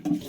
আসসালামু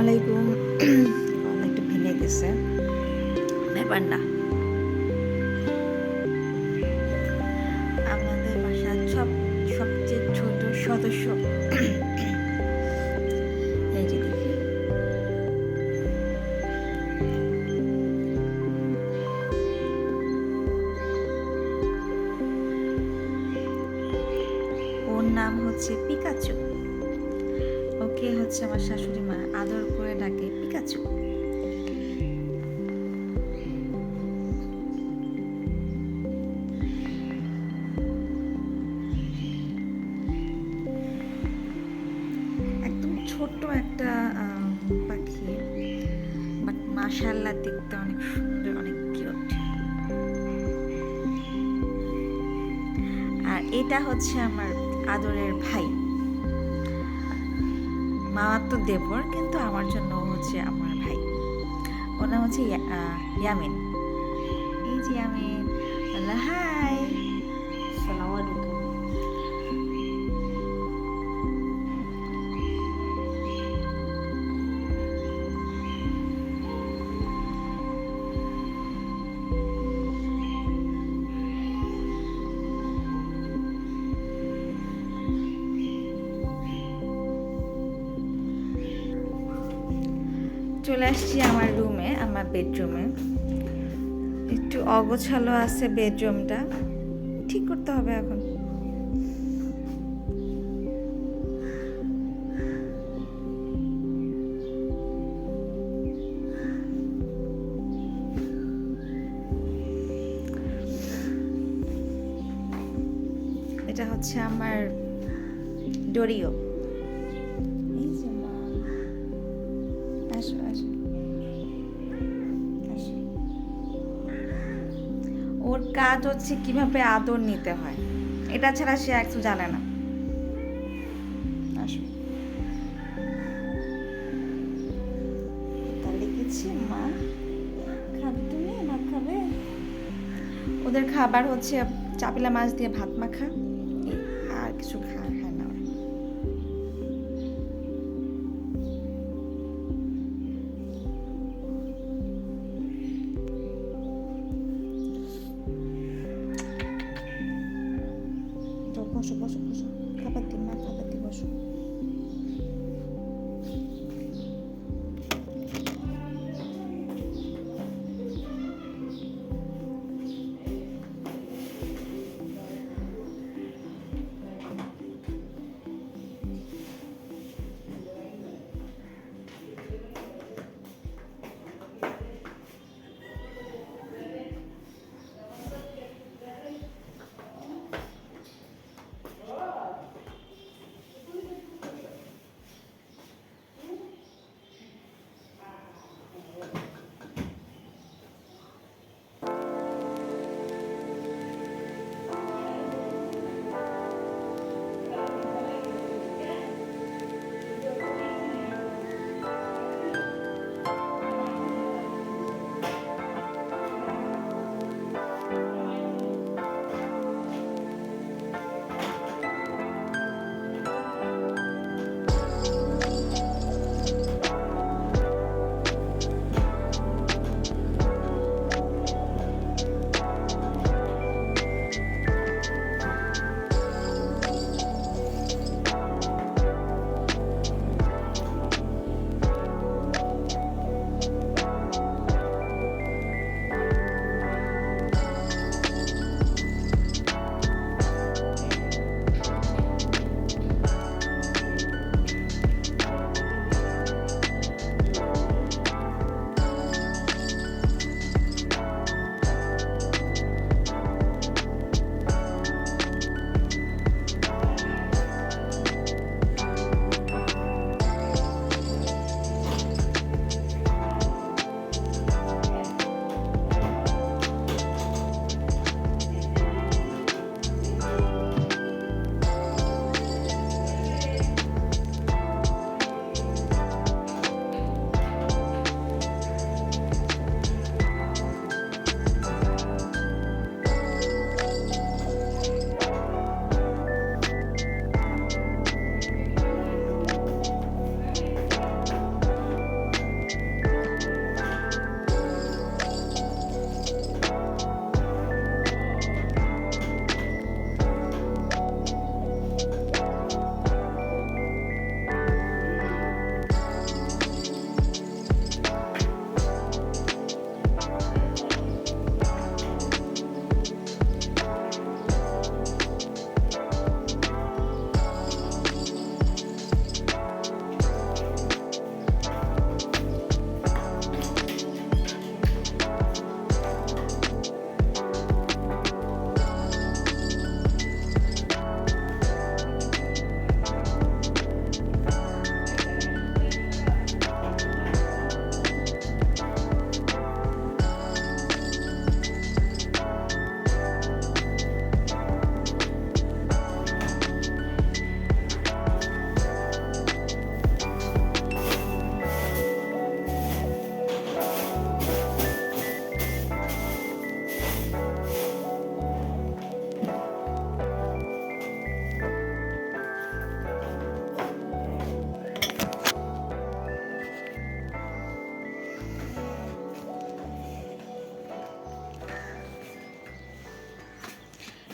আলাইকুম। একটু ভেঙে গেছে, ব্যাপার না। আমাদের বাসার সবচেয়ে ছোট সদস্য এই যে দেখি, ওর নাম হচ্ছে পিকাচু। ওকে হচ্ছে আমার শাশুড়ি মা আদর করে ডাকে পিকাচু। একদম ছোট্ট একটা পাখি, বাট মাশাআল্লাহ দেখতে অনেক সুন্দর, অনেক কিউট। আর এটা হচ্ছে আমার আদরের ভাই, মামার তো দেবর, কিন্তু আমার জন্য ও হচ্ছে আমার ভাই। ওর নাম হচ্ছে ইয়ামিন। এই যে ইয়ামিন, বললো হাই। আসসালামু আলাইকুম। চলে আসছি আমার রুমে, আমার বেডরুমে। একটু অগোছালো আছে বেডরুমটা, ঠিক করতে হবে এখন। এটা হচ্ছে আমার ডোরিও। এই যে মা, আসো আসো আসো। ওর কাজ হচ্ছে কিভাবে আদর নিতে হয়, এটা ছাড়া সে একটু জানে না। আসো। তা লিখেছি মা খাবে, তুমি ভাত খাবে? ওদের খাবার হচ্ছে চাপিলা মাছ দিয়ে ভাত মাখা, আর কিছু খায় না ওরা। বসো বসো বসো, খাবার দিন মা, খাবার দিন, বসো।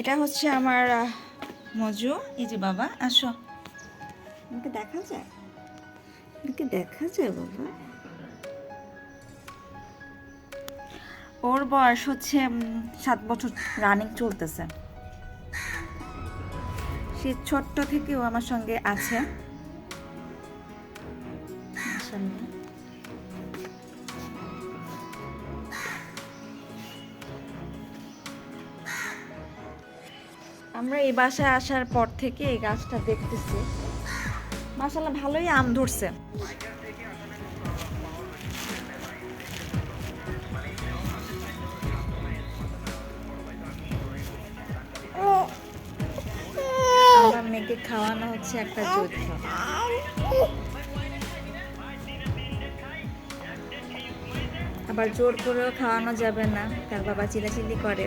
এটা হচ্ছে আমার মজু। এই যে বাবা আসো, আমাকে দেখা যায়, আমাকে দেখা যায় বাবা। ওর বয়স হচ্ছে 7 বছর রানিং চলতেছে। সে ছোট্ট থেকেও আমার সঙ্গে আছে। মাশাআল্লাহ। আমরা এই বাসায় আসার পর থেকে এই গাছটা দেখতেছি, মাশাআল্লাহ ভালোই আম ধরছে। আমার মেয়েকে খাওয়ানো হচ্ছে একটা যুদ্ধ। আবার জোর করেও খাওয়ানো যাবে না, তার বাবা চিল্লাচিল্লি করে।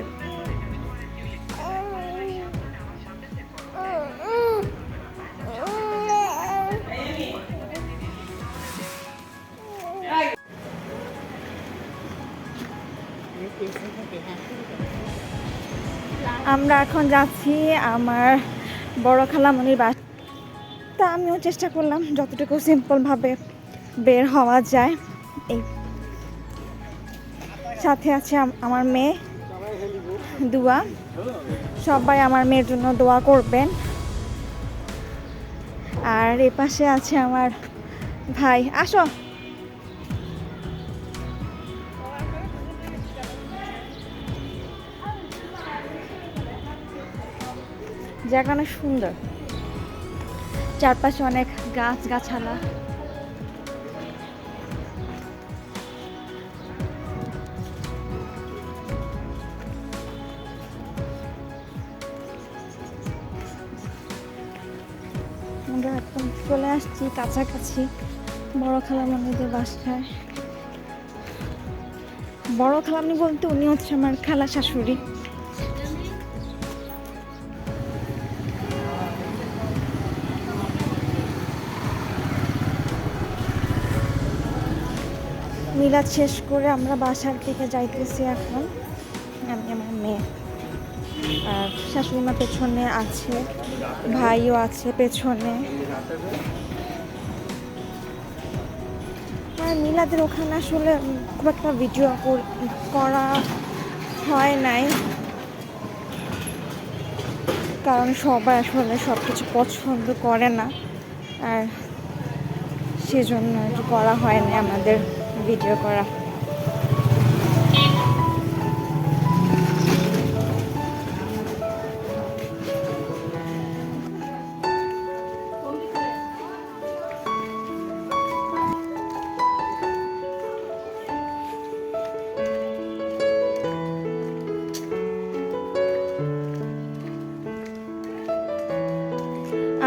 আমরা এখন যাচ্ছি আমার বড় খালামণির বাসা। তা আমিও চেষ্টা করলাম যতটুকু সিম্পলভাবে বের হওয়া যায়। এই সাথে আছে আমার মেয়ে। দোয়া, সবাই আমার মেয়ের জন্য দোয়া করবেন। আর এ পাশে আছে আমার ভাই। আসো, জায়গা অনেক সুন্দর, চারপাশে অনেক গাছ গাছালা। আমরা এখন চলে আসছি কাছাকাছি বড় খালামণিদের বাসায়। বড় খালামণি বলতে উনি হচ্ছে আমার খালা শাশুড়ি। মিলাদ শেষ করে আমরা বাসার দিকে যাইতেছি এখন, আমি আমার মেয়ে। আর শাশুড়ি মা পেছনে আছে, ভাইও আছে পেছনে। আর মিলাদের ওখানে আসলে খুব একটা ভিডিও করা হয় নাই, কারণ সবাই আসলে সব কিছু পছন্দ করে না, আর সেজন্য আর কি করা হয় না আমাদের ভিডিও করা।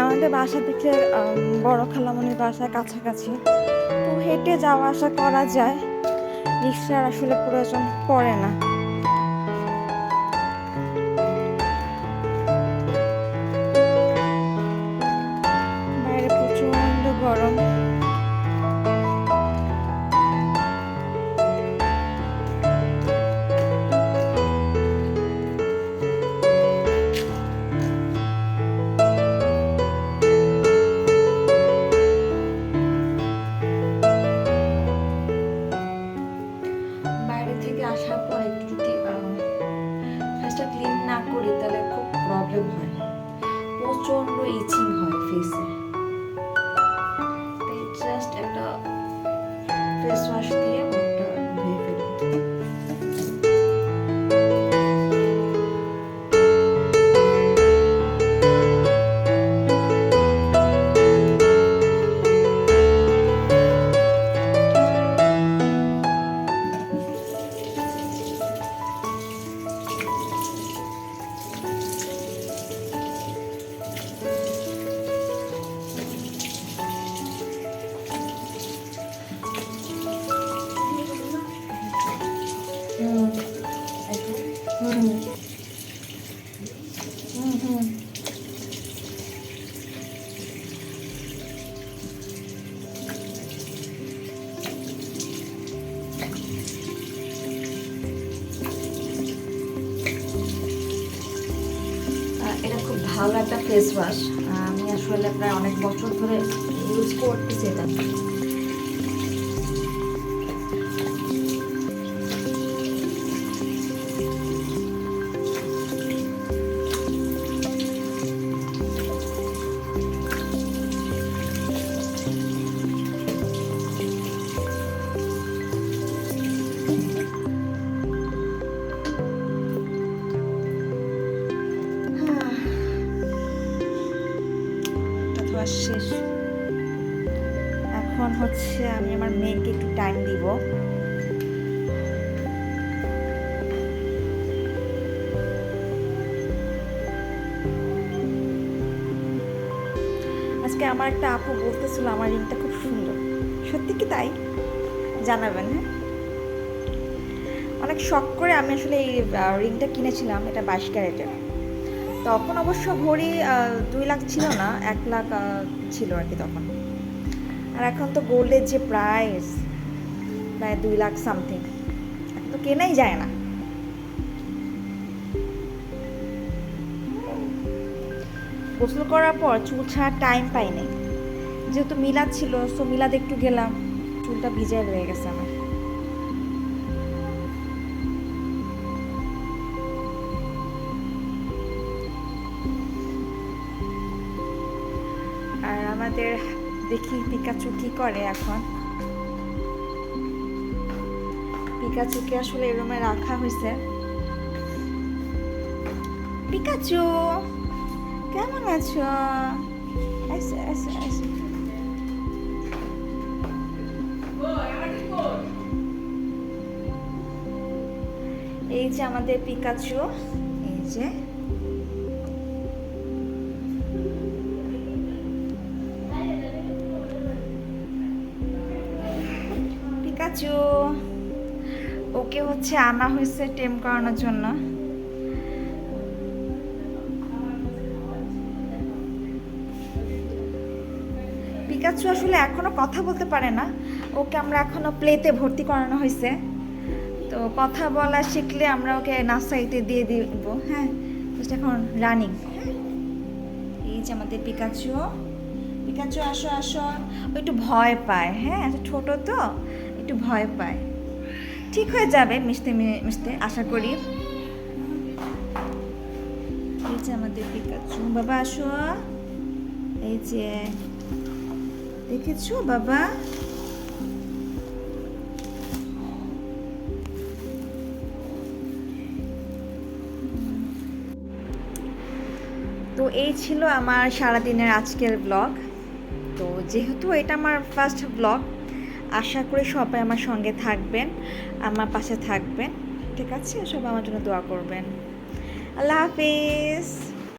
আমাদের বাসা থেকে বড় খালামণির বাসায় কাছাকাছি, তো হেঁটে যাওয়া আসা করা যায়, রিক্সার আসলে প্রয়োজন পড়ে না। বাইরে প্রচন্ড গরম। আসার পরে যদি ফেসটা ক্লিন না করি তাহলে খুব প্রবলেম হয়, প্রচন্ড ইচিং হয় ফেসে। তাই জাস্ট একটা ফেস ওয়াশ দিয়ে মুখটা ধুয়ে ফেলি। ভালো একটা ফেস ওয়াশ। আমি আসলে প্রায় অনেক বছর ধরে ইউজ করতেছি এটা। এটা তো আর শেষ। এখন হচ্ছে আমি আমার মেয়েকে একটু টাইম দিব। আজকে আমার একটা আপু বলতেছিল আমার রিংটা খুব সুন্দর। সত্যি কি তাই? জানাবেন। হ্যাঁ, অনেক শখ করে আমি আসলে এই রিংটা কিনেছিলাম। এটা 22 ক্যারেটের। তখন অবশ্য ভরি 2 লাখ ছিল না, 1 লাখ ছিল আর কি তখন। আর এখন তো গোল্ডের যে প্রাইস প্রায় 2 লাখ সামথিং, এখন তো কেনাই যায় না। গোসল করার পর চুল ছাড়ার টাইম পাই নাই, যেহেতু মিলাদ ছিল, সো মিলাদ একটু গেলাম, চুলটা ভিজায় রয়ে গেছে আমার। আর আমাদের দেখি পিকাচু কি করে এখন। পিকাচুকে আসলে এই রুমে রাখা হয়েছে। পিকাচু কেমন আছো? এসো এসো এসো। এই যে আমাদের পিকাচু, এই যে পিকাচু, ওকে হচ্ছে আনা হয়েছে টেম করানোর জন্য। পিকাচু আসলে এখনো কথা বলতে পারে না, ওকে আমরা এখনো প্লেতে ভর্তি করানো হয়েছে। তো কথা বলা শিখলে আমরা ওকে নার্সারিতে দিয়ে দিব। হ্যাঁ, এখন রানিং। হ্যাঁ, এই যে আমাদের পিকাচু। পিকাচু আসো আসো। ও একটু ভয় পায়। হ্যাঁ, ছোট তো একটু ভয় পায়। ঠিক হয়ে যাবে মিশতে মিশতে আশা করি। এই যে আমাদের পিকাচু। বাবা আসো। এই যে দেখেছো বাবা? তো এই ছিল আমার সারাদিনের আজকের ব্লগ। তো যেহেতু এটা আমার ফার্স্ট ব্লগ, আশা করি সবাই আমার সঙ্গে থাকবেন, আমার পাশে থাকবেন। ঠিক আছে, সবাই আমার জন্য দোয়া করবেন। আল্লাহ হাফিজ।